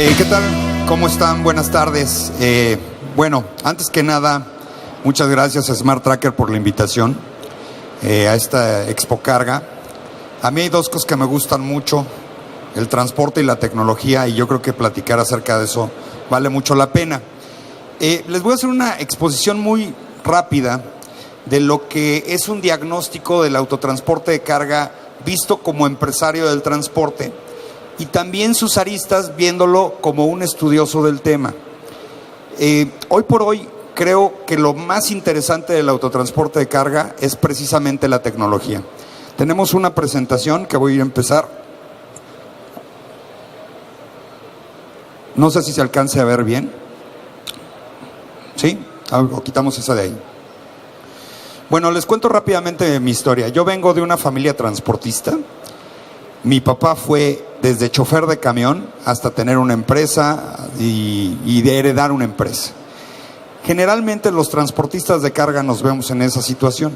¿Qué tal? ¿Cómo están? Buenas tardes. Bueno, antes que nada, muchas gracias a Smart Tracker por la invitación a esta Expo Carga. A mí hay dos cosas que me gustan mucho, el transporte y la tecnología, y yo creo que platicar acerca de eso vale mucho la pena. Les voy a hacer una exposición muy rápida de lo que es un diagnóstico del autotransporte de carga visto como empresario del transporte y también sus aristas viéndolo como un estudioso del tema. Hoy por hoy creo que lo más interesante del autotransporte de carga es precisamente la tecnología. Tenemos una presentación que voy a empezar. No sé si se alcance a ver bien. ¿Sí? O quitamos esa de ahí. Bueno, les cuento rápidamente mi historia. Yo vengo de una familia transportista. Mi papá fue desde chofer de camión hasta tener una empresa y de heredar una empresa. Generalmente los transportistas de carga nos vemos en esa situación.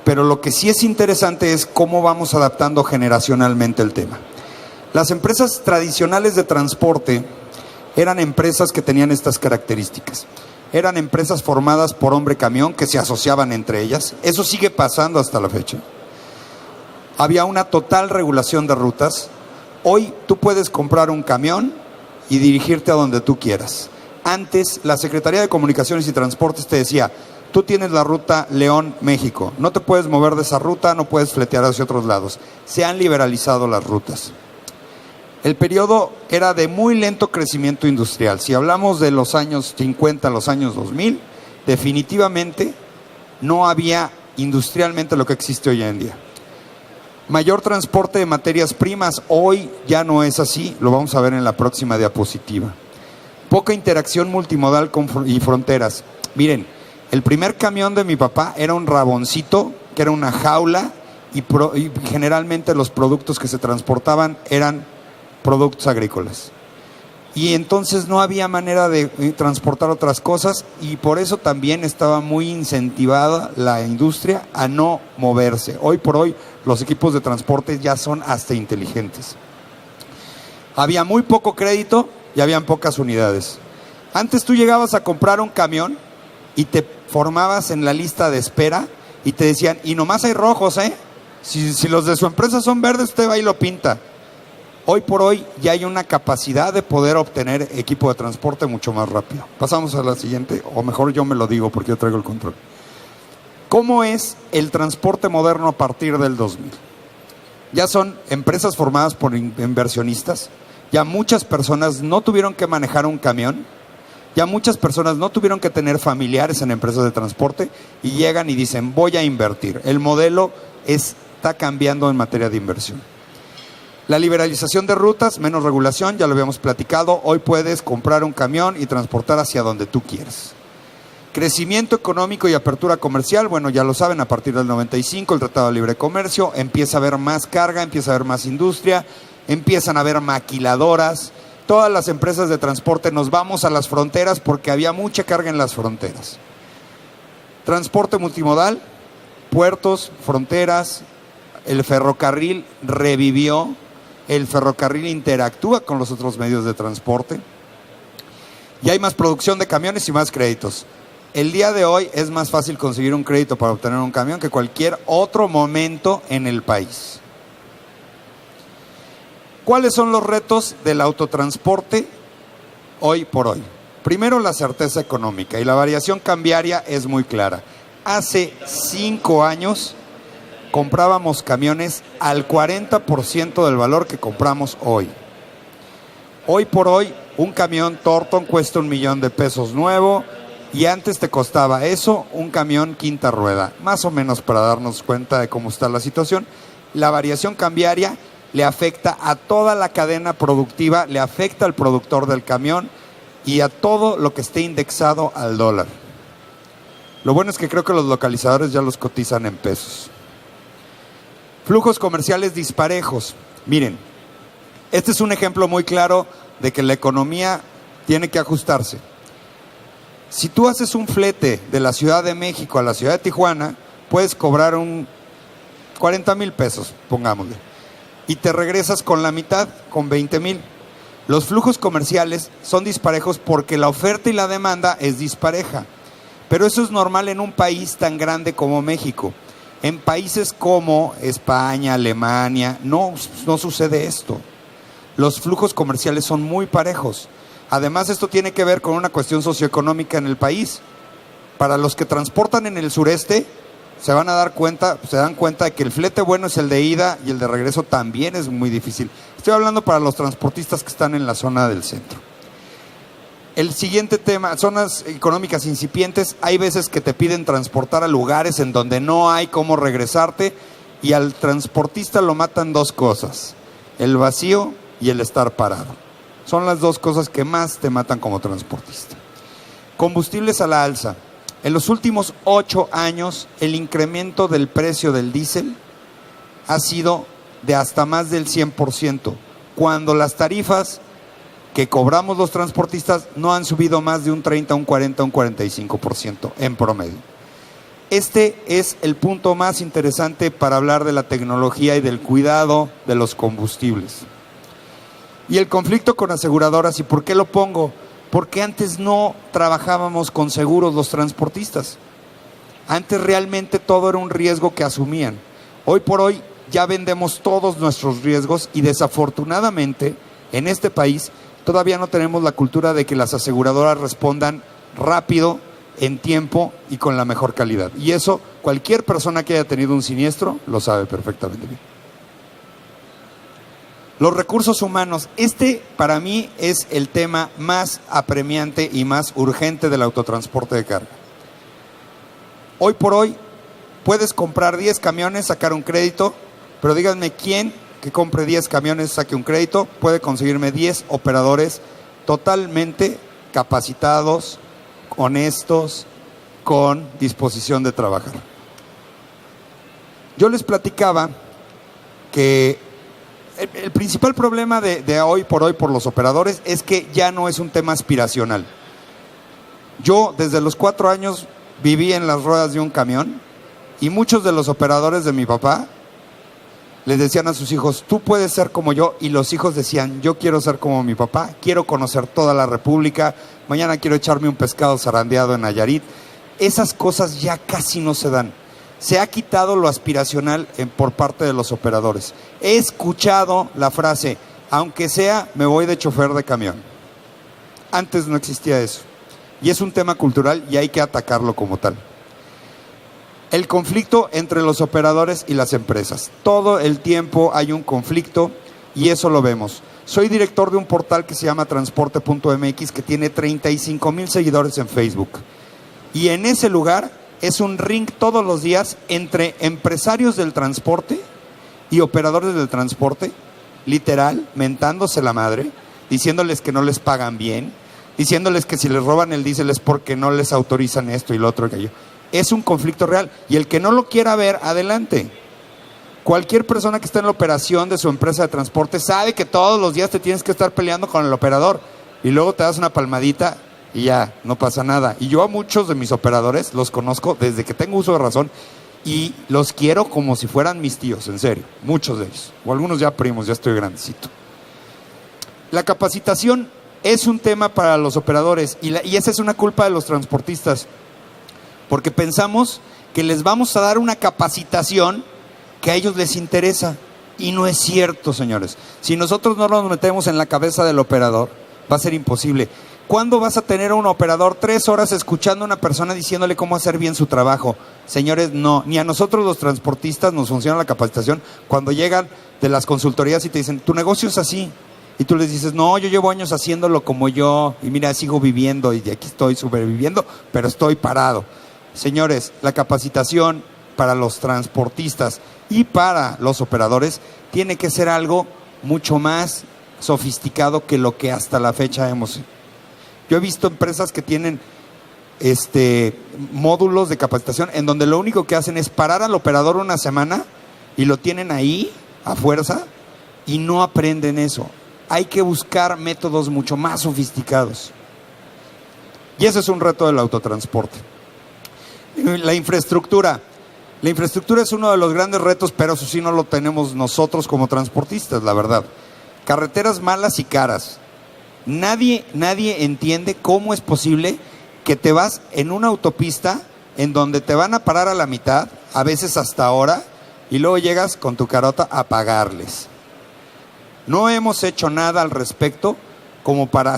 Pero lo que sí es interesante es cómo vamos adaptando generacionalmente el tema. Las empresas tradicionales de transporte eran empresas que tenían estas características. Eran empresas formadas por hombre camión que se asociaban entre ellas. Eso sigue pasando hasta la fecha. Había una total regulación de rutas. Hoy tú puedes comprar un camión y dirigirte a donde tú quieras. Antes, la Secretaría de Comunicaciones y Transportes te decía, tú tienes la ruta León-México, no te puedes mover de esa ruta, no puedes fletear hacia otros lados. Se han liberalizado las rutas. El periodo era de muy lento crecimiento industrial. Si hablamos de los años 50 a los años 2000, definitivamente no había industrialmente lo que existe hoy en día. Mayor transporte de materias primas, hoy ya no es así, lo vamos a ver en la próxima diapositiva. Poca interacción multimodal y fronteras. Miren, el primer camión de mi papá era un raboncito, que era una jaula, y generalmente los productos que se transportaban eran productos agrícolas. Y entonces no había manera de transportar otras cosas y por eso también estaba muy incentivada la industria a no moverse. Hoy por hoy los equipos de transporte ya son hasta inteligentes. Había muy poco crédito y habían pocas unidades. Antes tú llegabas a comprar un camión y te formabas en la lista de espera y te decían, y nomás hay rojos, si los de su empresa son verdes, usted va y lo pinta. Hoy por hoy ya hay una capacidad de poder obtener equipo de transporte mucho más rápido. Pasamos a la siguiente, o mejor yo me lo digo porque yo traigo el control. ¿Cómo es el transporte moderno a partir del 2000? Ya son empresas formadas por inversionistas, ya muchas personas no tuvieron que manejar un camión, ya muchas personas no tuvieron que tener familiares en empresas de transporte y llegan y dicen, voy a invertir. El modelo está cambiando en materia de inversión. La liberalización de rutas, menos regulación, ya lo habíamos platicado. Hoy puedes comprar un camión y transportar hacia donde tú quieras. Crecimiento económico y apertura comercial, bueno, ya lo saben, a partir del 95, el Tratado de Libre Comercio, empieza a haber más carga, empieza a haber más industria, empiezan a haber maquiladoras. Todas las empresas de transporte nos vamos a las fronteras porque había mucha carga en las fronteras. Transporte multimodal, puertos, fronteras, el ferrocarril revivió. El ferrocarril interactúa con los otros medios de transporte. Y hay más producción de camiones y más créditos. El día de hoy es más fácil conseguir un crédito para obtener un camión que cualquier otro momento en el país. ¿Cuáles son los retos del autotransporte hoy por hoy? Primero, la certeza económica y la variación cambiaria es muy clara. Hace 5 años comprábamos camiones al 40% del valor que compramos hoy. Hoy por hoy, un camión Torton cuesta $1,000,000 nuevo y antes te costaba eso un camión quinta rueda. Más o menos para darnos cuenta de cómo está la situación. La variación cambiaria le afecta a toda la cadena productiva, le afecta al productor del camión y a todo lo que esté indexado al dólar. Lo bueno es que creo que los localizadores ya los cotizan en pesos. Flujos comerciales disparejos. Miren, este es un ejemplo muy claro de que la economía tiene que ajustarse. Si tú haces un flete de la Ciudad de México a la Ciudad de Tijuana, puedes cobrar un 40,000 pesos, pongámosle, y te regresas con la mitad, con 20,000. Los flujos comerciales son disparejos porque la oferta y la demanda es dispareja. Pero eso es normal en un país tan grande como México. En países como España, Alemania, no sucede esto. Los flujos comerciales son muy parejos. Además, esto tiene que ver con una cuestión socioeconómica en el país. Para los que transportan en el sureste, se dan cuenta de que el flete bueno es el de ida y el de regreso también es muy difícil. Estoy hablando para los transportistas que están en la zona del centro. El siguiente tema, zonas económicas incipientes. Hay veces que te piden transportar a lugares en donde no hay cómo regresarte y al transportista lo matan dos cosas: el vacío y el estar parado. Son las dos cosas que más te matan como transportista. Combustibles a la alza. En los últimos 8 años, el incremento del precio del diésel ha sido de hasta más del 100%, cuando las tarifas que cobramos los transportistas no han subido más de un 30, un 40, un 45% en promedio. Este es el punto más interesante para hablar de la tecnología y del cuidado de los combustibles. Y el conflicto con aseguradoras. ¿Y por qué lo pongo? Porque antes no trabajábamos con seguros los transportistas. Antes realmente todo era un riesgo que asumían. Hoy por hoy ya vendemos todos nuestros riesgos y desafortunadamente en este país todavía no tenemos la cultura de que las aseguradoras respondan rápido, en tiempo y con la mejor calidad. Y eso cualquier persona que haya tenido un siniestro lo sabe perfectamente bien. Los recursos humanos. Para mí es el tema más apremiante y más urgente del autotransporte de carga. Hoy por hoy puedes comprar 10 camiones, sacar un crédito, pero díganme quién que compre 10 camiones, saque un crédito, puede conseguirme 10 operadores totalmente capacitados, honestos, con disposición de trabajar. Yo les platicaba que el principal problema de hoy por los operadores es que ya no es un tema aspiracional. Yo desde los 4 años viví en las ruedas de un camión y muchos de los operadores de mi papá les decían a sus hijos: tú puedes ser como yo, y los hijos decían: yo quiero ser como mi papá, quiero conocer toda la República, mañana quiero echarme un pescado zarandeado en Nayarit. Esas cosas ya casi no se dan. Se ha quitado lo aspiracional por parte de los operadores. He escuchado la frase: aunque sea, me voy de chofer de camión. Antes no existía eso. Y es un tema cultural y hay que atacarlo como tal. El conflicto entre los operadores y las empresas. Todo el tiempo hay un conflicto y eso lo vemos. Soy director de un portal que se llama transporte.mx, que tiene 35,000 seguidores en Facebook. Y en ese lugar es un ring todos los días entre empresarios del transporte y operadores del transporte, literal, mentándose la madre, diciéndoles que no les pagan bien, diciéndoles que si les roban el diésel es porque no les autorizan esto y lo otro y aquello. Es un conflicto real y el que no lo quiera ver, adelante. Cualquier persona que esté en la operación de su empresa de transporte sabe que todos los días te tienes que estar peleando con el operador y luego te das una palmadita y ya, no pasa nada. Y yo a muchos de mis operadores los conozco desde que tengo uso de razón y los quiero como si fueran mis tíos, en serio, muchos de ellos, o algunos ya primos, ya estoy grandecito. La capacitación es un tema para los operadores y esa es una culpa de los transportistas, porque pensamos que les vamos a dar una capacitación que a ellos les interesa, y no es cierto, señores. Si nosotros no nos metemos en la cabeza del operador, va a ser imposible. ¿Cuándo vas a tener a un operador 3 horas escuchando a una persona diciéndole cómo hacer bien su trabajo? Señores, no. Ni a nosotros los transportistas nos funciona la capacitación cuando llegan de las consultorías y te dicen: tu negocio es así. Y tú les dices: no, yo llevo años haciéndolo como yo, y mira, sigo viviendo, y de aquí estoy sobreviviendo, pero estoy parado. Señores, la capacitación para los transportistas y para los operadores tiene que ser algo mucho más sofisticado que lo que hasta la fecha hemos. Yo he visto empresas que tienen módulos de capacitación en donde lo único que hacen es parar al operador una semana y lo tienen ahí a fuerza y no aprenden eso. Hay que buscar métodos mucho más sofisticados. Y ese es un reto del autotransporte. La infraestructura. La infraestructura es uno de los grandes retos, pero eso sí no lo tenemos nosotros como transportistas, la verdad. Carreteras malas y caras. Nadie entiende cómo es posible que te vas en una autopista en donde te van a parar a la mitad, a veces hasta ahora, y luego llegas con tu carota a pagarles. No hemos hecho nada al respecto como para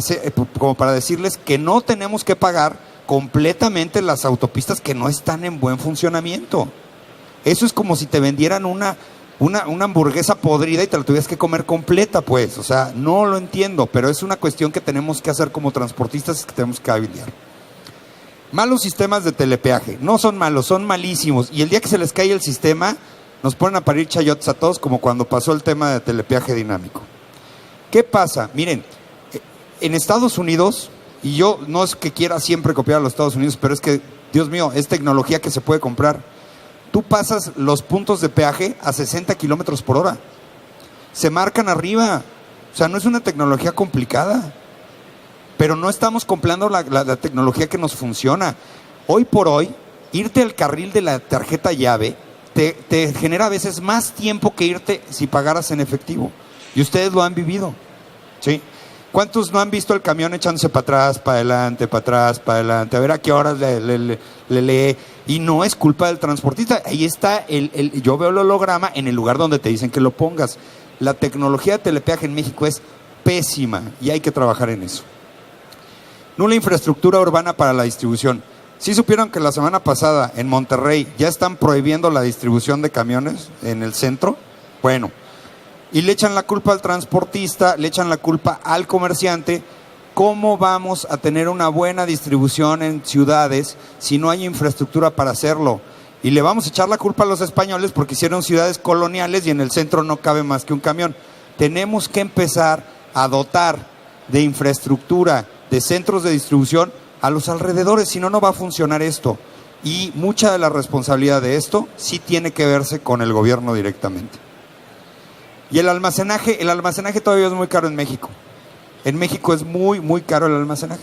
decirles que no tenemos que pagar completamente las autopistas que no están en buen funcionamiento. Eso es como si te vendieran una hamburguesa podrida y te la tuvieras que comer completa, pues. O sea, no lo entiendo, pero es una cuestión que tenemos que hacer como transportistas, que tenemos que habilitar. Malos sistemas de telepeaje. No son malos, son malísimos. Y el día que se les cae el sistema, nos ponen a parir chayotes a todos, como cuando pasó el tema de telepeaje dinámico. ¿Qué pasa? Miren, en Estados Unidos, y yo no es que quiera siempre copiar a los Estados Unidos, pero es que, Dios mío, es tecnología que se puede comprar. Tú pasas los puntos de peaje a 60 kilómetros por hora. Se marcan arriba. O sea, no es una tecnología complicada. Pero no estamos comprando la tecnología que nos funciona. Hoy por hoy, irte al carril de la tarjeta llave te genera a veces más tiempo que irte si pagaras en efectivo. Y ustedes lo han vivido, ¿sí? ¿Cuántos no han visto el camión echándose para atrás, para adelante, para atrás, para adelante? A ver a qué horas le lee. Y no es culpa del transportista. Ahí está, yo veo el holograma en el lugar donde te dicen que lo pongas. La tecnología de telepeaje en México es pésima y hay que trabajar en eso. Nula infraestructura urbana para la distribución. ¿Sí supieron que la semana pasada en Monterrey ya están prohibiendo la distribución de camiones en el centro? Bueno, y le echan la culpa al transportista, le echan la culpa al comerciante. ¿Cómo vamos a tener una buena distribución en ciudades si no hay infraestructura para hacerlo? Y le vamos a echar la culpa a los españoles porque hicieron ciudades coloniales y en el centro no cabe más que un camión. Tenemos que empezar a dotar de infraestructura, de centros de distribución a los alrededores, si no, no va a funcionar esto. Y mucha de la responsabilidad de esto sí tiene que verse con el gobierno directamente. Y el almacenaje todavía es muy caro en México. En México es muy, muy caro el almacenaje.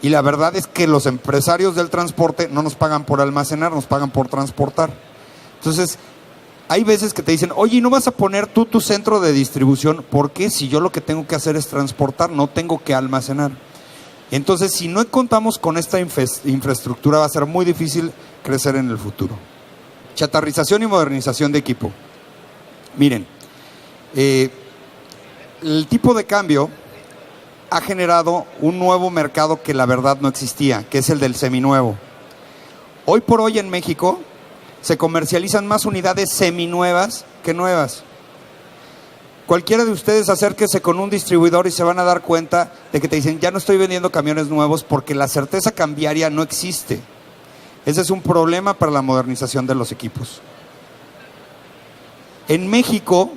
Y la verdad es que los empresarios del transporte no nos pagan por almacenar, nos pagan por transportar. Entonces, hay veces que te dicen, oye, ¿no vas a poner tú tu centro de distribución? ¿Por qué? Si yo lo que tengo que hacer es transportar, no tengo que almacenar. Entonces, si no contamos con esta infraestructura, va a ser muy difícil crecer en el futuro. Chatarrización y modernización de equipo. Miren, el tipo de cambio ha generado un nuevo mercado que la verdad no existía, que es el del seminuevo. Hoy por hoy en México se comercializan más unidades seminuevas que nuevas. Cualquiera de ustedes acérquese con un distribuidor y se van a dar cuenta de que te dicen, ya no estoy vendiendo camiones nuevos porque la certeza cambiaria no existe. Ese es un problema para la modernización de los equipos. En México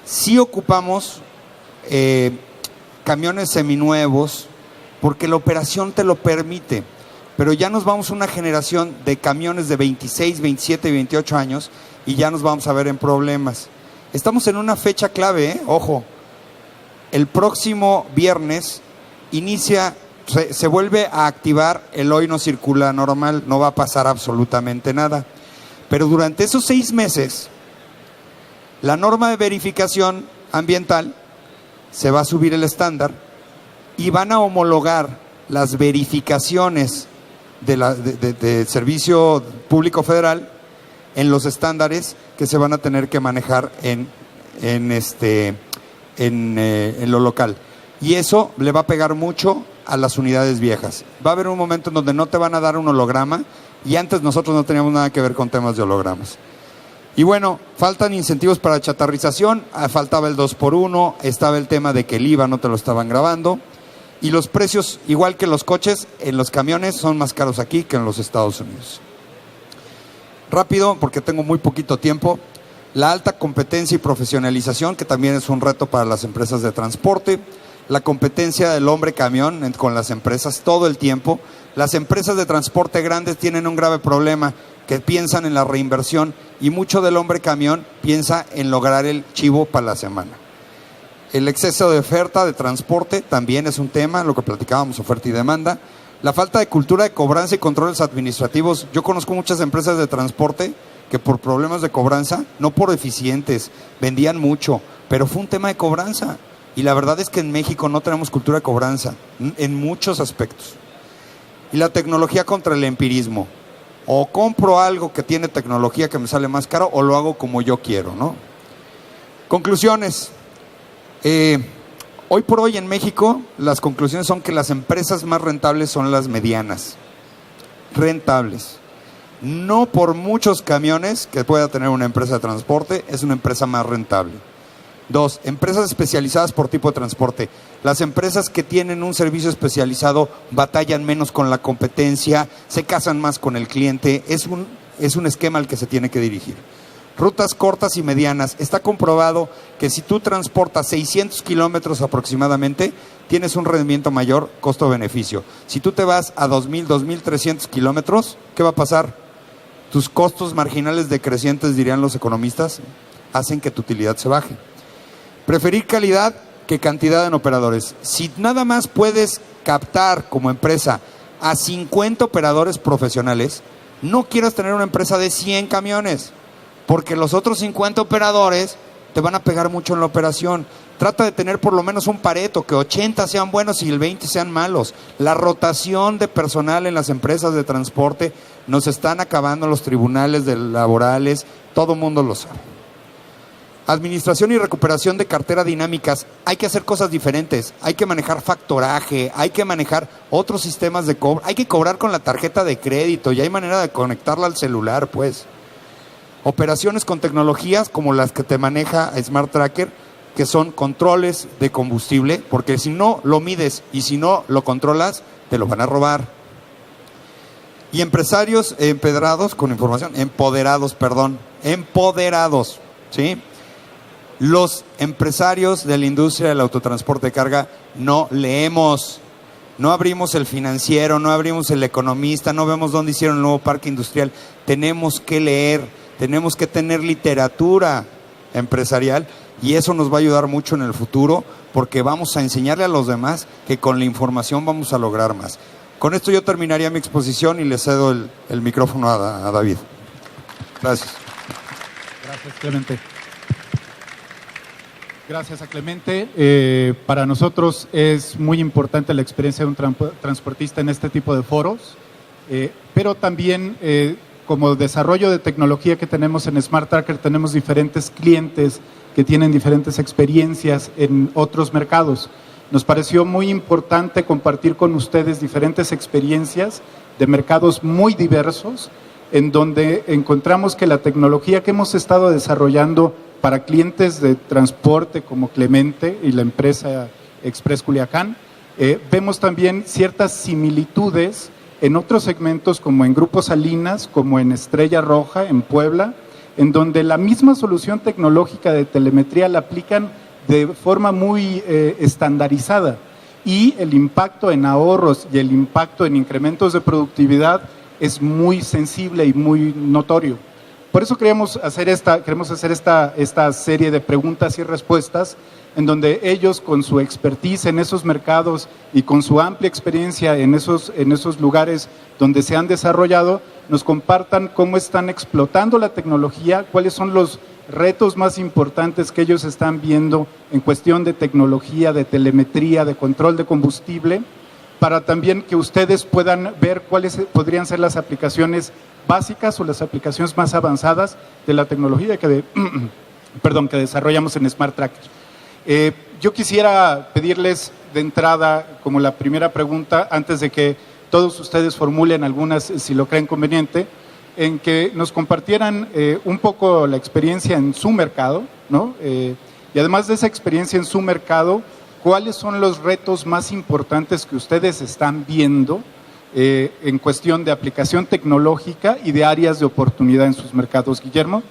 sí ocupamos camiones seminuevos porque la operación te lo permite, pero ya nos vamos a una generación de camiones de 26, 27 y 28 años y ya nos vamos a ver en problemas. Estamos en una fecha clave, ojo, el próximo viernes se vuelve a activar el hoy no circula normal, no va a pasar absolutamente nada. Pero durante esos 6 meses, la norma de verificación ambiental se va a subir el estándar y van a homologar las verificaciones de Servicio Público Federal en los estándares que se van a tener que manejar en lo local. Y eso le va a pegar mucho a las unidades viejas. Va a haber un momento en donde no te van a dar un holograma y antes nosotros no teníamos nada que ver con temas de hologramas. Y bueno, faltan incentivos para chatarrización, faltaba el 2x1, estaba el tema de que el IVA no te lo estaban grabando y los precios, igual que los coches, en los camiones son más caros aquí que en los Estados Unidos. Rápido, porque tengo muy poquito tiempo, la alta competencia y profesionalización, que también es un reto para las empresas de transporte, la competencia del hombre camión con las empresas todo el tiempo. Las empresas de transporte grandes tienen un grave problema, que piensan en la reinversión y mucho del hombre camión piensa en lograr el chivo para la semana. El exceso de oferta de transporte también es un tema, lo que platicábamos, oferta y demanda. La falta de cultura de cobranza y controles administrativos. Yo conozco muchas empresas de transporte que por problemas de cobranza, no por eficientes, vendían mucho, pero fue un tema de cobranza. Y la verdad es que en México no tenemos cultura de cobranza, en muchos aspectos. Y la tecnología contra el empirismo. O compro algo que tiene tecnología que me sale más caro, o lo hago como yo quiero, ¿no? Conclusiones. Hoy por hoy en México, las conclusiones son que las empresas más rentables son las medianas. Rentables. No por muchos camiones que pueda tener una empresa de transporte, es una empresa más rentable. 2, empresas especializadas por tipo de transporte. Las empresas que tienen un servicio especializado batallan menos con la competencia, se casan más con el cliente, es un esquema al que se tiene que dirigir. Rutas cortas y medianas. Está comprobado que si tú transportas 600 kilómetros aproximadamente, tienes un rendimiento mayor, costo-beneficio. Si tú te vas a 2,000, 2,300 kilómetros, ¿qué va a pasar? Tus costos marginales decrecientes, dirían los economistas, hacen que tu utilidad se baje. Preferir calidad que cantidad en operadores. Si nada más puedes captar como empresa a 50 operadores profesionales, no quieras tener una empresa de 100 camiones, porque los otros 50 operadores te van a pegar mucho en la operación. Trata de tener por lo menos un pareto, que 80 sean buenos y el 20 sean malos. La rotación de personal en las empresas de transporte nos están acabando los tribunales laborales, todo mundo lo sabe. Administración y recuperación de cartera dinámicas. Hay que hacer cosas diferentes. Hay que manejar factoraje, hay que manejar otros sistemas de cobro. Hay que cobrar con la tarjeta de crédito y hay manera de conectarla al celular, pues. Operaciones con tecnologías como las que te maneja Smart Tracker, que son controles de combustible, porque si no lo mides y si no lo controlas, te lo van a robar. Y empresarios empoderados, ¿sí? Los empresarios de la industria del autotransporte de carga no leemos, no abrimos el Financiero, no abrimos el Economista, no vemos dónde hicieron el nuevo parque industrial. Tenemos que leer, tenemos que tener literatura empresarial y eso nos va a ayudar mucho en el futuro porque vamos a enseñarle a los demás que con la información vamos a lograr más. Con esto yo terminaría mi exposición y le cedo el micrófono a David. Gracias. Gracias, Clemente. Gracias a Clemente. Para nosotros es muy importante la experiencia de un transportista en este tipo de foros, pero también como desarrollo de tecnología que tenemos en Smart Tracker, tenemos diferentes clientes que tienen diferentes experiencias en otros mercados. Nos pareció muy importante compartir con ustedes diferentes experiencias de mercados muy diversos, en donde encontramos que la tecnología que hemos estado desarrollando para clientes de transporte como Clemente y la empresa Express Culiacán, vemos también ciertas similitudes en otros segmentos como en Grupo Salinas, como en Estrella Roja, en Puebla, en donde la misma solución tecnológica de telemetría la aplican de forma muy estandarizada y el impacto en ahorros y el impacto en incrementos de productividad es muy sensible y muy notorio. Por eso queremos hacer esta serie de preguntas y respuestas en donde ellos con su expertise en esos mercados y con su amplia experiencia en esos lugares donde se han desarrollado, nos compartan cómo están explotando la tecnología, cuáles son los retos más importantes que ellos están viendo en cuestión de tecnología, de telemetría, de control de combustible, para también que ustedes puedan ver cuáles podrían ser las aplicaciones básicas o las aplicaciones más avanzadas de la tecnología que desarrollamos en Smart Tracker. Yo quisiera pedirles de entrada, como la primera pregunta, antes de que todos ustedes formulen algunas, si lo creen conveniente, en que nos compartieran un poco la experiencia en su mercado, ¿no? Y además de esa experiencia en su mercado, ¿cuáles son los retos más importantes que ustedes están viendo en cuestión de aplicación tecnológica y de áreas de oportunidad en sus mercados? Guillermo.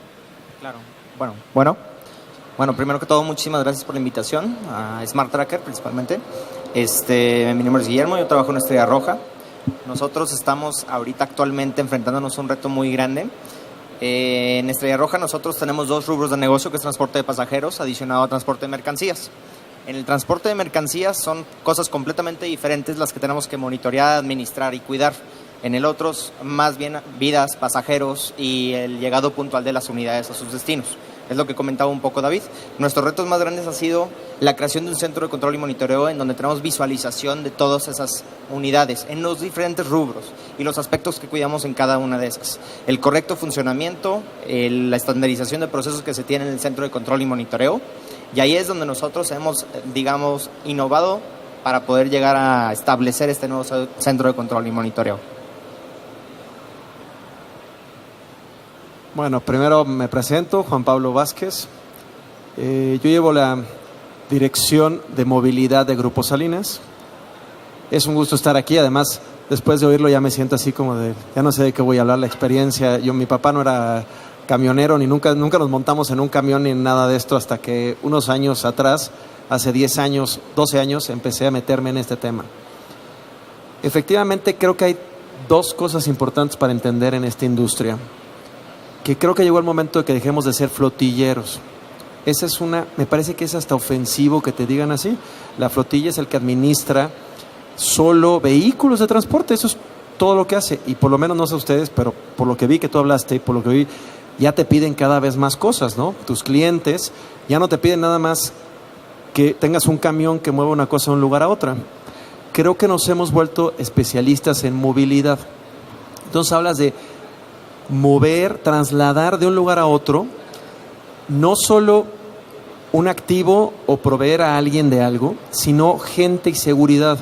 Claro. Bueno, primero que todo, muchísimas gracias por la invitación a Smart Tracker principalmente. Mi nombre es Guillermo, yo trabajo en Estrella Roja. Nosotros estamos ahorita actualmente enfrentándonos a un reto muy grande. En Estrella Roja nosotros tenemos dos rubros de negocio, que es transporte de pasajeros adicionado a transporte de mercancías. En el transporte de mercancías son cosas completamente diferentes las que tenemos que monitorear, administrar y cuidar. En el otro, más bien vidas, pasajeros y el llegado puntual de las unidades a sus destinos. Es lo que comentaba un poco David. Nuestros retos más grandes ha sido la creación de un centro de control y monitoreo en donde tenemos visualización de todas esas unidades en los diferentes rubros y los aspectos que cuidamos en cada una de esas. El correcto funcionamiento, la estandarización de procesos que se tienen en el centro de control y monitoreo. Y ahí es donde nosotros hemos, digamos, innovado para poder llegar a establecer este nuevo centro de control y monitoreo. Bueno, primero me presento, Juan Pablo Vázquez. Yo llevo la dirección de movilidad de Grupo Salinas. Es un gusto estar aquí, además, después de oírlo ya me siento así como de, ya no sé de qué voy a hablar, la experiencia. Mi papá no era camionero, ni nunca nos montamos en un camión ni nada de esto, hasta que unos años atrás, hace 10 años, 12 años, empecé a meterme en este tema. Efectivamente, creo que hay dos cosas importantes para entender en esta industria, que creo que llegó el momento de que dejemos de ser flotilleros. Esa es me parece que es hasta ofensivo que te digan así. La flotilla es el que administra solo vehículos de transporte, eso es todo lo que hace. Y por lo menos, no sé ustedes, pero por lo que vi que tú hablaste, por lo que vi, ya te piden cada vez más cosas, ¿no? Tus clientes ya no te piden nada más que tengas un camión que mueva una cosa de un lugar a otra. Creo que nos hemos vuelto especialistas en movilidad. Entonces hablas de mover, trasladar de un lugar a otro, no solo un activo o proveer a alguien de algo, sino gente y seguridad.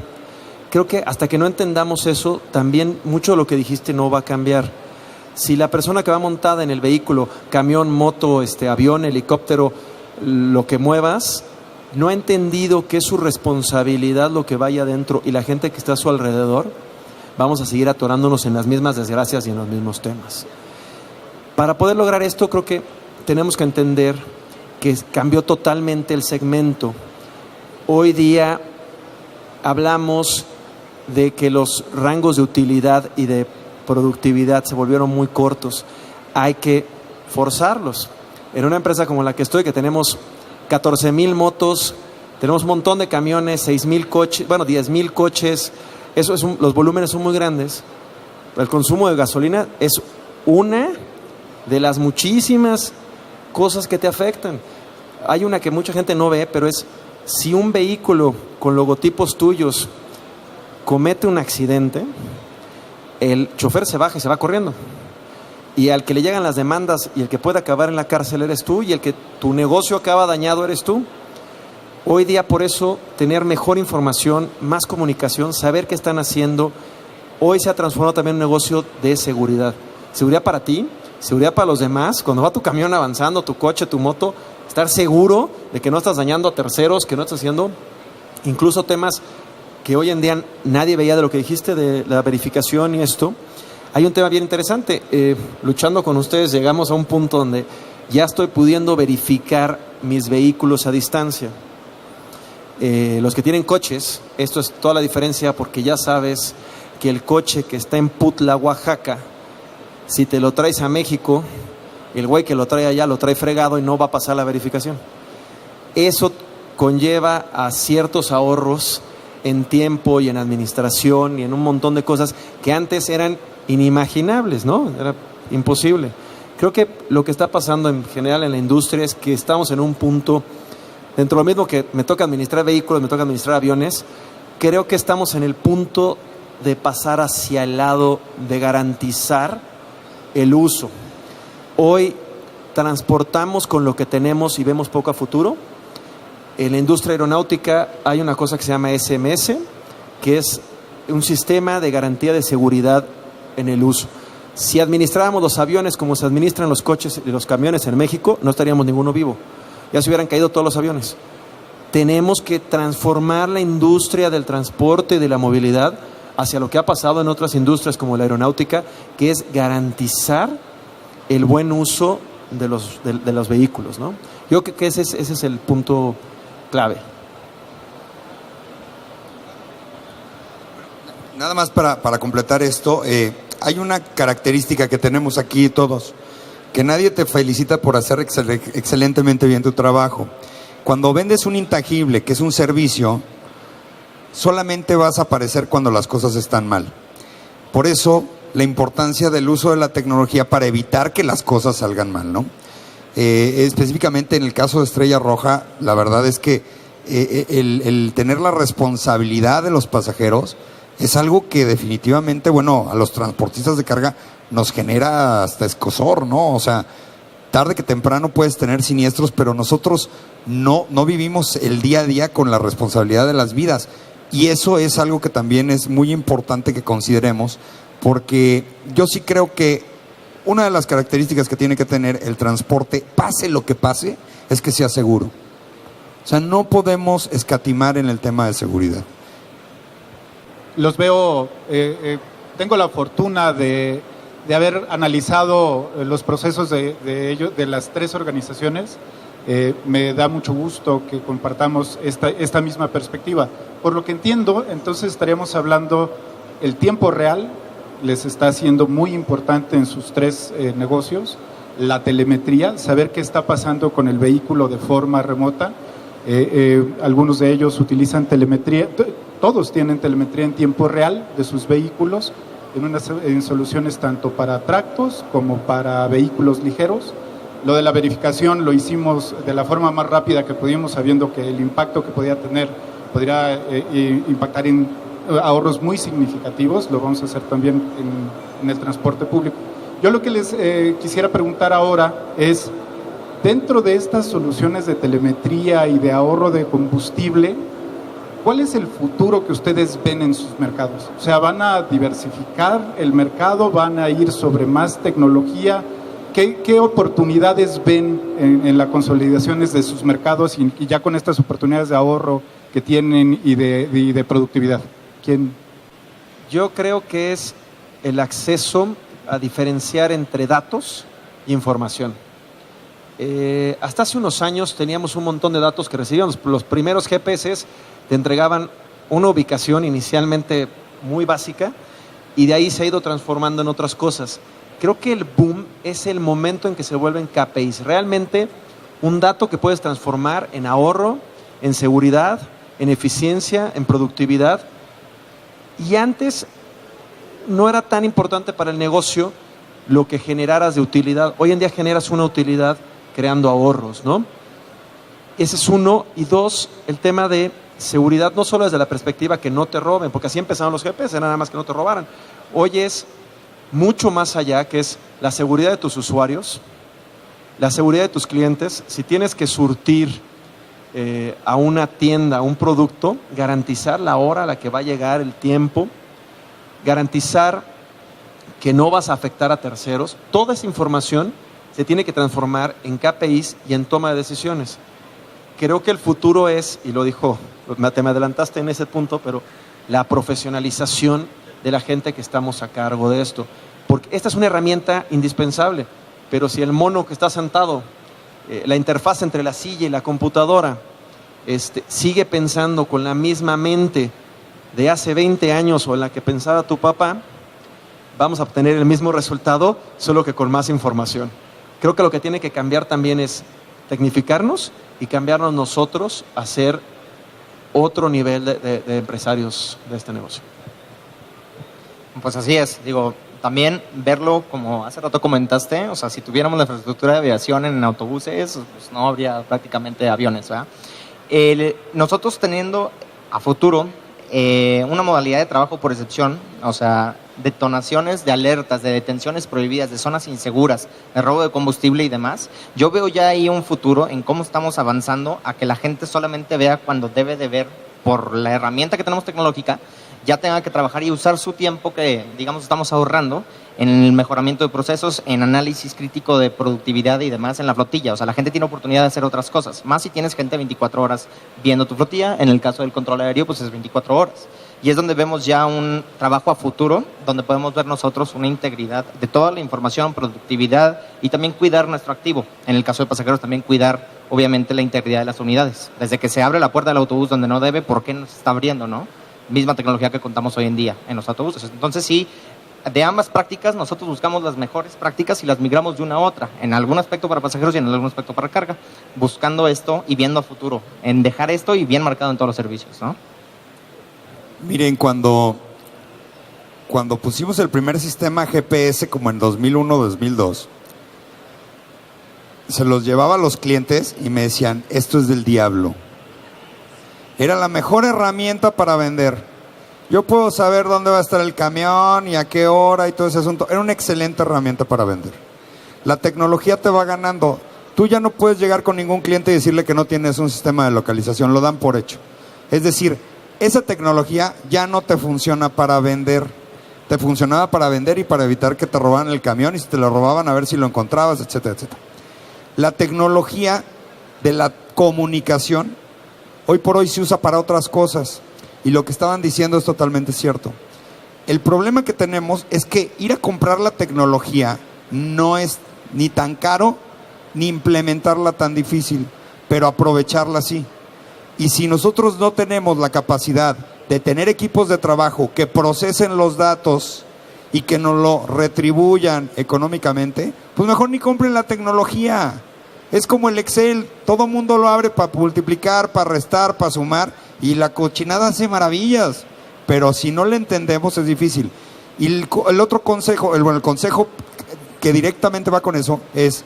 Creo que hasta que no entendamos eso, también mucho de lo que dijiste no va a cambiar. Si la persona que va montada en el vehículo, camión, moto, avión, helicóptero, lo que muevas, no ha entendido que es su responsabilidad lo que vaya adentro y la gente que está a su alrededor, vamos a seguir atorándonos en las mismas desgracias y en los mismos temas. Para poder lograr esto, creo que tenemos que entender que cambió totalmente el segmento. Hoy día hablamos de que los rangos de utilidad y de productividad se volvieron muy cortos. Hay que forzarlos. En una empresa como la que estoy, que tenemos 14,000 motos, tenemos un montón de camiones, 6,000 coches, 10,000 coches. Los volúmenes son muy grandes. El consumo de gasolina es una de las muchísimas cosas que te afectan. Hay una que mucha gente no ve, pero es si un vehículo con logotipos tuyos comete un accidente, el chofer se baja y se va corriendo. Y al que le llegan las demandas y el que puede acabar en la cárcel eres tú, y el que tu negocio acaba dañado eres tú. Hoy día, por eso, tener mejor información, más comunicación, saber qué están haciendo. Hoy se ha transformado también en un negocio de seguridad. Seguridad para ti, seguridad para los demás. Cuando va tu camión avanzando, tu coche, tu moto, estar seguro de que no estás dañando a terceros, que no estás haciendo incluso temas que hoy en día nadie veía de lo que dijiste, de la verificación y esto. Hay un tema bien interesante. Luchando con ustedes llegamos a un punto donde ya estoy pudiendo verificar mis vehículos a distancia. Los que tienen coches, esto es toda la diferencia, porque ya sabes que el coche que está en Putla, Oaxaca, si te lo traes a México, el güey que lo trae allá lo trae fregado y no va a pasar la verificación. Eso conlleva a ciertos ahorros en tiempo y en administración y en un montón de cosas que antes eran inimaginables, ¿no? Era imposible. Creo que lo que está pasando en general en la industria es que estamos en un punto, dentro de lo mismo que me toca administrar vehículos, me toca administrar aviones, creo que estamos en el punto de pasar hacia el lado de garantizar el uso. Hoy transportamos con lo que tenemos y vemos poco a futuro. En la industria aeronáutica hay una cosa que se llama SMS, que es un sistema de garantía de seguridad en el uso. Si administráramos los aviones como se administran los coches y los camiones en México, no estaríamos ninguno vivo. Ya se hubieran caído todos los aviones. Tenemos que transformar la industria del transporte y de la movilidad hacia lo que ha pasado en otras industrias como la aeronáutica, que es garantizar el buen uso de los vehículos, ¿no? Yo creo que ese es el punto clave. Nada más para completar esto, hay una característica que tenemos aquí todos, que nadie te felicita por hacer excelentemente bien tu trabajo. Cuando vendes un intangible, que es un servicio, solamente vas a aparecer cuando las cosas están mal. Por eso, la importancia del uso de la tecnología para evitar que las cosas salgan mal, ¿no? específicamente en el caso de Estrella Roja, la verdad es que el tener la responsabilidad de los pasajeros es algo que definitivamente, bueno, a los transportistas de carga nos genera hasta escozor, ¿no? O sea, tarde que temprano puedes tener siniestros, pero nosotros no vivimos el día a día con la responsabilidad de las vidas. Y eso es algo que también es muy importante que consideremos, porque yo sí creo que una de las características que tiene que tener el transporte, pase lo que pase, es que sea seguro. O sea, no podemos escatimar en el tema de seguridad. Los veo, tengo la fortuna de haber analizado los procesos de las tres organizaciones. Me da mucho gusto que compartamos esta misma perspectiva. Por lo que entiendo, entonces estaríamos hablando el tiempo real les está haciendo muy importante en sus tres negocios, la telemetría, saber qué está pasando con el vehículo de forma remota. Algunos de ellos utilizan telemetría, todos tienen telemetría en tiempo real de sus vehículos, en soluciones tanto para tractos como para vehículos ligeros. Lo de la verificación lo hicimos de la forma más rápida que pudimos, sabiendo que el impacto que podría impactar en ahorros muy significativos. Lo vamos a hacer también en el transporte público. Yo lo que les quisiera preguntar ahora es, dentro de estas soluciones de telemetría y de ahorro de combustible, ¿cuál es el futuro que ustedes ven en sus mercados? O sea, ¿van a diversificar el mercado? ¿Van a ir sobre más tecnología? ¿Qué oportunidades ven en las consolidaciones de sus mercados y ya con estas oportunidades de ahorro que tienen y de productividad? ¿Quién? Yo creo que es el acceso a diferenciar entre datos e información. Hasta hace unos años teníamos un montón de datos que recibíamos. Los primeros GPS te entregaban una ubicación inicialmente muy básica y de ahí se ha ido transformando en otras cosas. Creo que el boom es el momento en que se vuelven KPIs. Realmente un dato que puedes transformar en ahorro, en seguridad, en eficiencia, en productividad. Y antes no era tan importante para el negocio lo que generaras de utilidad. Hoy en día generas una utilidad creando ahorros, ¿no? Ese es uno. Y dos, el tema de seguridad, no solo desde la perspectiva que no te roben, porque así empezaron los GPS, era nada más que no te robaran. Hoy es mucho más allá, que es la seguridad de tus usuarios, la seguridad de tus clientes. Si tienes que surtir a una tienda, a un producto, garantizar la hora a la que va a llegar, el tiempo, garantizar que no vas a afectar a terceros. Toda esa información se tiene que transformar en KPIs y en toma de decisiones. Creo que el futuro es, y lo dijo, te me adelantaste en ese punto, pero la profesionalización de la gente que estamos a cargo de esto. Porque esta es una herramienta indispensable, pero si el mono que está sentado, la interfaz entre la silla y la computadora, sigue pensando con la misma mente de hace 20 años o en la que pensaba tu papá, vamos a obtener el mismo resultado, solo que con más información. Creo que lo que tiene que cambiar también es tecnificarnos y cambiarnos nosotros a ser otro nivel de empresarios de este negocio. Pues así es, digo, también verlo como hace rato comentaste, o sea, si tuviéramos la infraestructura de aviación en autobuses, pues no habría prácticamente aviones, ¿verdad? Nosotros teniendo a futuro una modalidad de trabajo por excepción, o sea, detonaciones de alertas, de detenciones prohibidas, de zonas inseguras, de robo de combustible y demás, yo veo ya ahí un futuro en cómo estamos avanzando a que la gente solamente vea cuando debe de ver por la herramienta que tenemos tecnológica, ya tenga que trabajar y usar su tiempo que, digamos, estamos ahorrando en el mejoramiento de procesos, en análisis crítico de productividad y demás en la flotilla. O sea, la gente tiene oportunidad de hacer otras cosas. Más si tienes gente 24 horas viendo tu flotilla. En el caso del control aéreo, pues es 24 horas. Y es donde vemos ya un trabajo a futuro, donde podemos ver nosotros una integridad de toda la información, productividad y también cuidar nuestro activo. En el caso de pasajeros, también cuidar, obviamente, la integridad de las unidades. Desde que se abre la puerta del autobús donde no debe, ¿por qué no se está abriendo, no? Misma tecnología que contamos hoy en día en los autobuses. Entonces sí, de ambas prácticas nosotros buscamos las mejores prácticas y las migramos de una a otra, en algún aspecto para pasajeros y en algún aspecto para carga, buscando esto y viendo a futuro, en dejar esto y bien marcado en todos los servicios, ¿no? Miren, cuando pusimos el primer sistema GPS como en 2001-2002, se los llevaba a los clientes y me decían, esto es del diablo. Era la mejor herramienta para vender. Yo puedo saber dónde va a estar el camión y a qué hora y todo ese asunto. Era una excelente herramienta para vender. La tecnología te va ganando. Tú ya no puedes llegar con ningún cliente y decirle que no tienes un sistema de localización. Lo dan por hecho. Es decir, esa tecnología ya no te funciona para vender. Te funcionaba para vender y para evitar que te robaran el camión, y si te lo robaban, a ver si lo encontrabas, etcétera, etcétera. La tecnología de la comunicación hoy por hoy se usa para otras cosas, y lo que estaban diciendo es totalmente cierto. El problema que tenemos es que ir a comprar la tecnología no es ni tan caro ni implementarla tan difícil, pero aprovecharla sí. Y si nosotros no tenemos la capacidad de tener equipos de trabajo que procesen los datos y que nos lo retribuyan económicamente, pues mejor ni compren la tecnología. Es como el Excel, todo mundo lo abre para multiplicar, para restar, para sumar, y la cochinada hace maravillas, pero si no le entendemos es difícil. Y el otro consejo, el consejo que directamente va con eso es,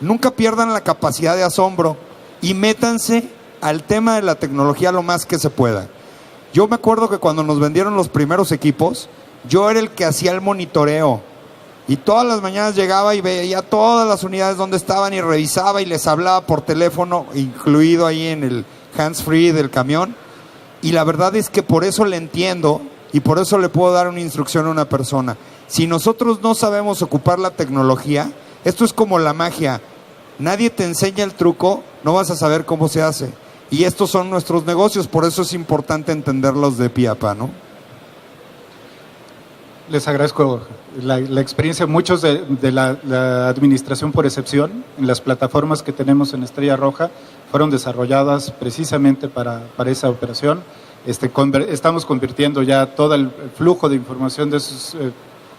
nunca pierdan la capacidad de asombro y métanse al tema de la tecnología lo más que se pueda. Yo me acuerdo que cuando nos vendieron los primeros equipos, yo era el que hacía el monitoreo. Y todas las mañanas llegaba y veía todas las unidades donde estaban y revisaba y les hablaba por teléfono, incluido ahí en el hands-free del camión. Y la verdad es que por eso le entiendo y por eso le puedo dar una instrucción a una persona. Si nosotros no sabemos ocupar la tecnología, esto es como la magia. Nadie te enseña el truco, no vas a saber cómo se hace. Y estos son nuestros negocios, por eso es importante entenderlos de pie a pa, ¿no? Les agradezco la experiencia. Muchos de la administración por excepción en las plataformas que tenemos en Estrella Roja fueron desarrolladas precisamente para esa operación. Estamos convirtiendo ya todo el flujo de información de esos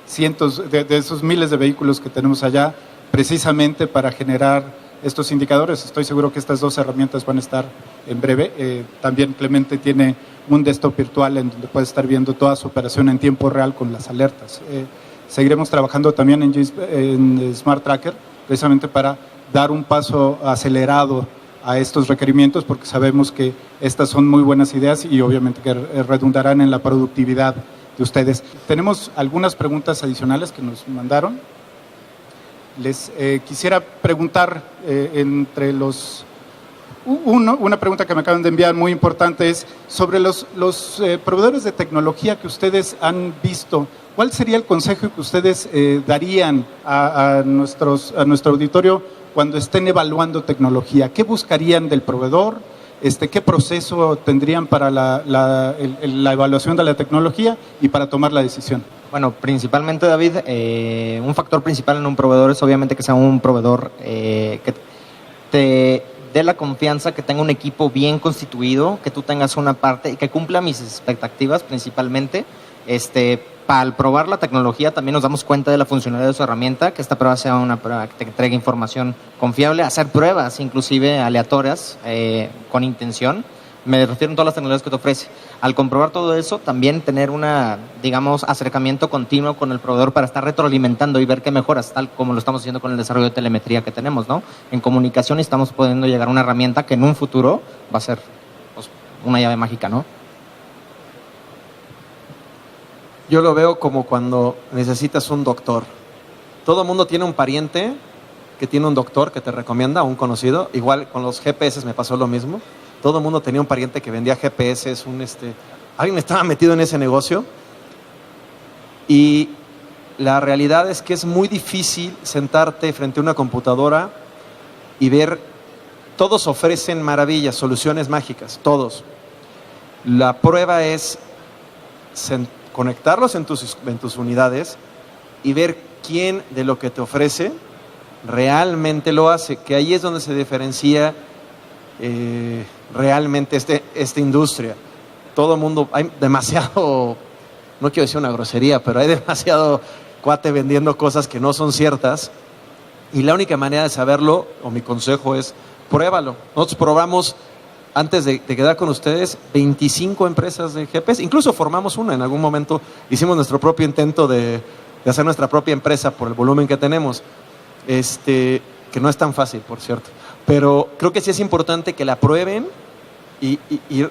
cientos, de esos miles de vehículos que tenemos allá, precisamente para generar estos indicadores. Estoy seguro que estas dos herramientas van a estar en breve. También Clemente tiene un desktop virtual en donde puede estar viendo toda su operación en tiempo real con las alertas. Seguiremos trabajando también en Smart Tracker, precisamente para dar un paso acelerado a estos requerimientos, porque sabemos que estas son muy buenas ideas y obviamente que redundarán en la productividad de ustedes. Tenemos algunas preguntas adicionales que nos mandaron. Les quisiera preguntar entre los... Una pregunta que me acaban de enviar muy importante es sobre los proveedores de tecnología que ustedes han visto. ¿Cuál sería el consejo que ustedes darían a nuestro auditorio cuando estén evaluando tecnología? ¿Qué buscarían del proveedor? ¿Qué proceso tendrían para la evaluación de la tecnología y para tomar la decisión? Bueno, principalmente, David, un factor principal en un proveedor es obviamente que sea un proveedor que te dé la confianza, que tenga un equipo bien constituido, que tú tengas una parte y que cumpla mis expectativas principalmente. Para probar la tecnología también nos damos cuenta de la funcionalidad de su herramienta, que esta prueba sea una prueba que te entregue información confiable, hacer pruebas inclusive aleatorias con intención. Me refiero a todas las tecnologías que te ofrece. Al comprobar todo eso, también tener acercamiento continuo con el proveedor para estar retroalimentando y ver qué mejoras, tal como lo estamos haciendo con el desarrollo de telemetría que tenemos, ¿no? En comunicación estamos pudiendo llegar a una herramienta que en un futuro va a ser una llave mágica, ¿no? Yo lo veo como cuando necesitas un doctor. Todo el mundo tiene un pariente que tiene un doctor que te recomienda, un conocido. Igual con los GPS me pasó lo mismo. Todo el mundo tenía un pariente que vendía GPS. Alguien estaba metido en ese negocio. Y la realidad es que es muy difícil sentarte frente a una computadora y ver. Todos ofrecen maravillas, soluciones mágicas, todos. La prueba es conectarlos en tus unidades y ver quién de lo que te ofrece realmente lo hace, que ahí es donde se diferencia realmente esta industria. Todo el mundo, hay demasiado, no quiero decir una grosería, pero hay demasiado cuate vendiendo cosas que no son ciertas, y la única manera de saberlo, o mi consejo es, pruébalo. Nosotros probamos, antes de quedar con ustedes, 25 empresas de GPS, incluso formamos una en algún momento, hicimos nuestro propio intento de hacer nuestra propia empresa por el volumen que tenemos. que no es tan fácil, por cierto. Pero creo que sí es importante que la prueben y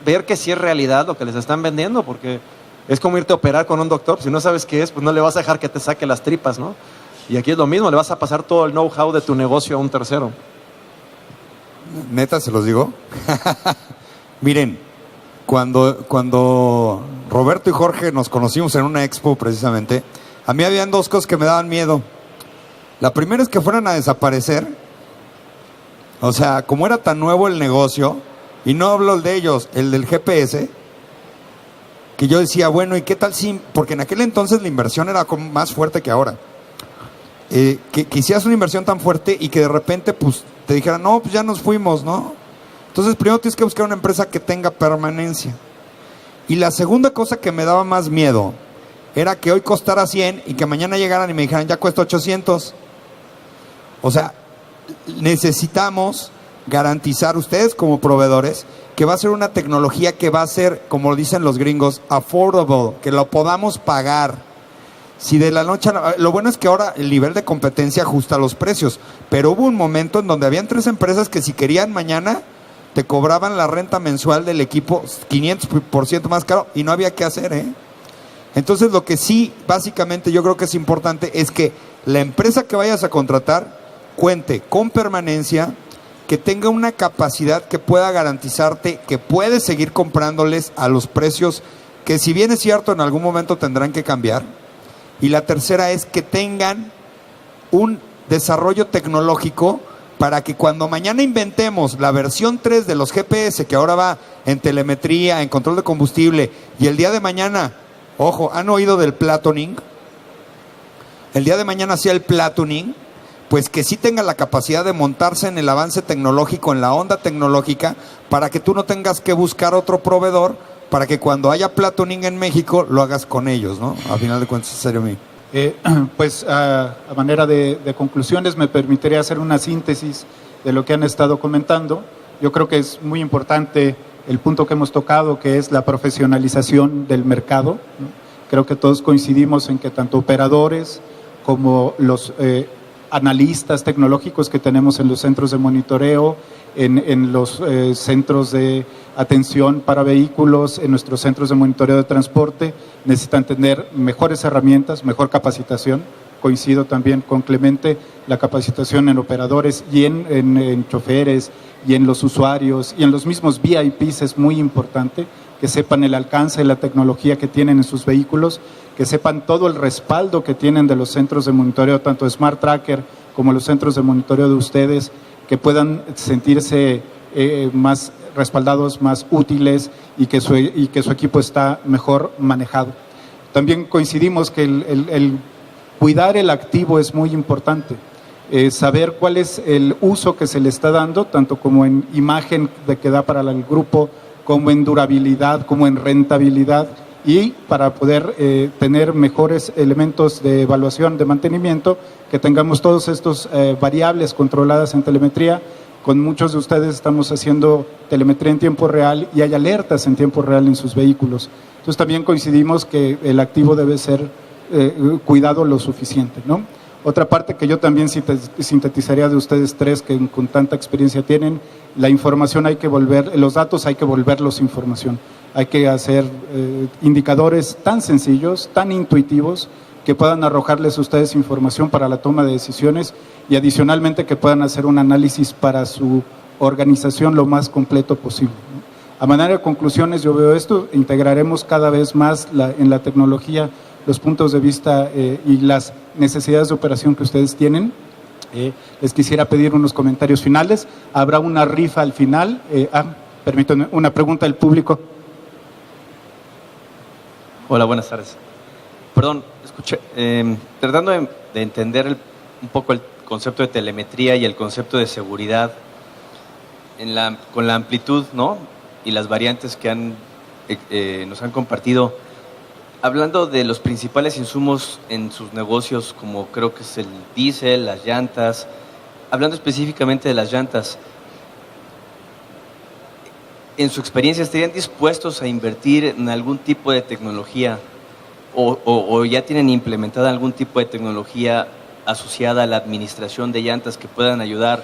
ver que sí es realidad lo que les están vendiendo, porque es como irte a operar con un doctor. Si no sabes qué es, pues no le vas a dejar que te saque las tripas, ¿no? Y aquí es lo mismo, le vas a pasar todo el know-how de tu negocio a un tercero. Neta, se los digo. Miren, cuando Roberto y Jorge nos conocimos en una expo precisamente, a mí habían dos cosas que me daban miedo. La primera es que fueran a desaparecer. O sea, como era tan nuevo el negocio, y no hablo el de ellos, el del GPS, que yo decía, bueno, ¿y qué tal si...? Porque en aquel entonces la inversión era más fuerte que ahora. Que hicieras una inversión tan fuerte y que de repente pues te dijeran, no, pues ya nos fuimos, ¿no? Entonces primero tienes que buscar una empresa que tenga permanencia. Y la segunda cosa que me daba más miedo era que hoy costara 100 y que mañana llegaran y me dijeran, ya cuesta 800. O sea, necesitamos garantizar, ustedes como proveedores, que va a ser una tecnología que va a ser, como dicen los gringos, affordable, que lo podamos pagar. Si de la noche a lo bueno es que ahora el nivel de competencia ajusta los precios, pero hubo un momento en donde habían 3 empresas que si querían mañana te cobraban la renta mensual del equipo 500% más caro y no había qué hacer, ¿eh? Entonces lo que sí básicamente yo creo que es importante es que la empresa que vayas a contratar cuente con permanencia, que tenga una capacidad que pueda garantizarte que puedes seguir comprándoles a los precios que, si bien es cierto, en algún momento tendrán que cambiar. Y la tercera es que tengan un desarrollo tecnológico para que cuando mañana inventemos la versión 3 de los GPS, que ahora va en telemetría, en control de combustible, y el día de mañana, ojo, ¿han oído del platooning? El día de mañana sea el platooning, pues que sí tenga la capacidad de montarse en el avance tecnológico, en la onda tecnológica, para que tú no tengas que buscar otro proveedor, para que cuando haya platooning en México lo hagas con ellos, ¿no? A final de cuentas, en serio, Pues a manera de conclusiones me permitiría hacer una síntesis de lo que han estado comentando. Yo creo que es muy importante el punto que hemos tocado, que es la profesionalización del mercado, ¿no? Creo que todos coincidimos en que tanto operadores como los analistas tecnológicos que tenemos en los centros de monitoreo, en los centros de atención para vehículos, en nuestros centros de monitoreo de transporte, necesitan tener mejores herramientas, mejor capacitación. Coincido también con Clemente, la capacitación en operadores y en choferes y en los usuarios y en los mismos VIPs es muy importante, que sepan el alcance de la tecnología que tienen en sus vehículos, que sepan todo el respaldo que tienen de los centros de monitoreo, tanto de Smart Tracker como los centros de monitoreo de ustedes, que puedan sentirse más respaldados, más útiles y que su equipo está mejor manejado. También coincidimos que el cuidar el activo es muy importante, saber cuál es el uso que se le está dando, tanto como en imagen de que da para el grupo, como en durabilidad, como en rentabilidad, y para poder tener mejores elementos de evaluación, de mantenimiento, que tengamos todos estos variables controladas en telemetría. Con muchos de ustedes estamos haciendo telemetría en tiempo real y hay alertas en tiempo real en sus vehículos. Entonces también coincidimos que el activo debe ser cuidado lo suficiente, ¿no? Otra parte que yo también sintetizaría de ustedes tres, que con tanta experiencia tienen, la información hay que los datos hay que volverlos información. Hay que hacer indicadores tan sencillos, tan intuitivos, que puedan arrojarles a ustedes información para la toma de decisiones y adicionalmente que puedan hacer un análisis para su organización lo más completo posible, ¿no? A manera de conclusiones, yo veo esto, integraremos cada vez más en la tecnología los puntos de vista y las necesidades de operación que ustedes tienen. Les quisiera pedir unos comentarios finales. Habrá una rifa al final. Permítanme una pregunta del público. Hola, buenas tardes. Perdón, escuché, tratando de entender un poco el concepto de telemetría y el concepto de seguridad con la amplitud, ¿no? Y las variantes que nos han compartido. Hablando de los principales insumos en sus negocios, como creo que es el diésel, las llantas, hablando específicamente de las llantas, en su experiencia, ¿estarían dispuestos a invertir en algún tipo de tecnología o ya tienen implementada algún tipo de tecnología asociada a la administración de llantas que puedan ayudar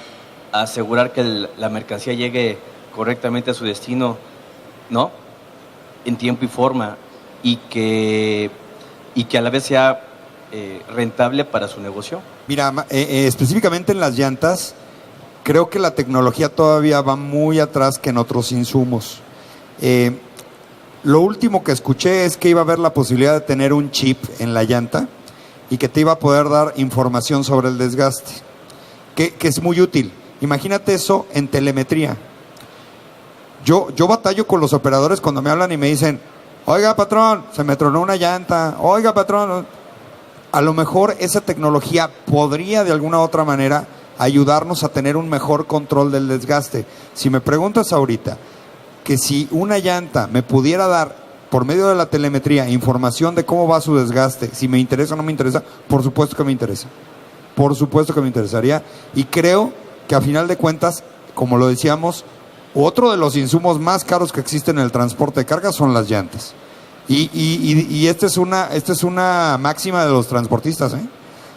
a asegurar que la mercancía llegue correctamente a su destino, ¿no? En tiempo y forma, y que a la vez sea rentable para su negocio. Mira, específicamente en las llantas, creo que la tecnología todavía va muy atrás que en otros insumos. Lo último que escuché es que iba a haber la posibilidad de tener un chip en la llanta y que te iba a poder dar información sobre el desgaste, que es muy útil. Imagínate eso en telemetría. Yo batallo con los operadores cuando me hablan y me dicen, oiga patrón, se me tronó una llanta, oiga patrón. A lo mejor esa tecnología podría de alguna u otra manera ayudarnos a tener un mejor control del desgaste. Si me preguntas ahorita que si una llanta me pudiera dar por medio de la telemetría información de cómo va su desgaste, si me interesa o no me interesa, por supuesto que me interesa. Por supuesto que me interesaría, y creo que a final de cuentas, como lo decíamos, otro de los insumos más caros que existen en el transporte de carga son las llantas. Y esta es una máxima de los transportistas, ¿eh?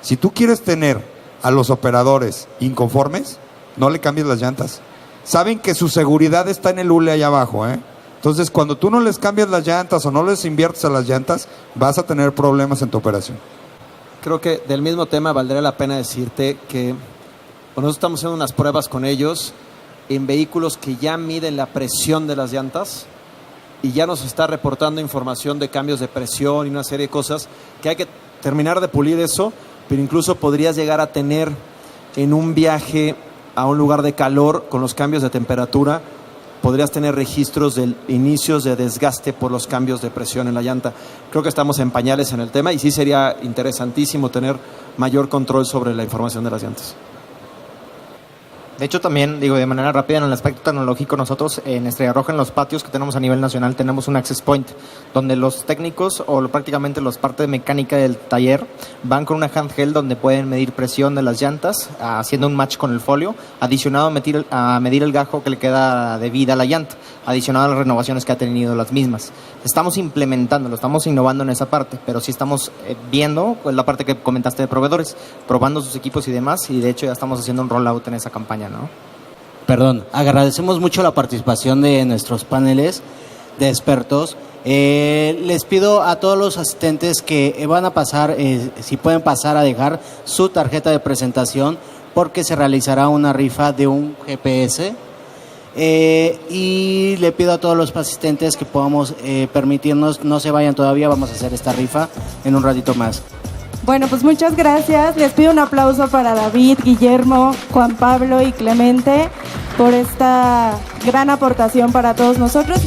Si tú quieres tener a los operadores inconformes, no le cambies las llantas. Saben que su seguridad está en el hule allá abajo, ¿eh? Entonces, cuando tú no les cambias las llantas o no les inviertes a las llantas, vas a tener problemas en tu operación. Creo que del mismo tema valdría la pena decirte que nosotros estamos haciendo unas pruebas con ellos en vehículos que ya miden la presión de las llantas y ya nos está reportando información de cambios de presión y una serie de cosas que hay que terminar de pulir eso, pero incluso podrías llegar a tener en un viaje a un lugar de calor con los cambios de temperatura, podrías tener registros de inicios de desgaste por los cambios de presión en la llanta. Creo que estamos en pañales en el tema y sí sería interesantísimo tener mayor control sobre la información de las llantas. De hecho, también, de manera rápida, en el aspecto tecnológico, nosotros en Estrella Roja, en los patios que tenemos a nivel nacional, tenemos un access point, donde los técnicos o prácticamente los partes de mecánica del taller van con una handheld donde pueden medir presión de las llantas, haciendo un match con el folio, adicionado a medir el gajo que le queda de vida a la llanta, adicionado a las renovaciones que ha tenido las mismas. Estamos implementándolo, estamos innovando en esa parte, pero sí estamos viendo la parte que comentaste de proveedores, probando sus equipos y demás, y de hecho ya estamos haciendo un rollout en esa campaña, ¿no? Perdón, agradecemos mucho la participación de nuestros paneles de expertos. Les pido a todos los asistentes que van a pasar, si pueden pasar a dejar su tarjeta de presentación, porque se realizará una rifa de un GPS. Y le pido a todos los asistentes que podamos permitirnos, no se vayan todavía, vamos a hacer esta rifa en un ratito más. Bueno, pues muchas gracias. Les pido un aplauso para David, Guillermo, Juan Pablo y Clemente por esta gran aportación para todos nosotros.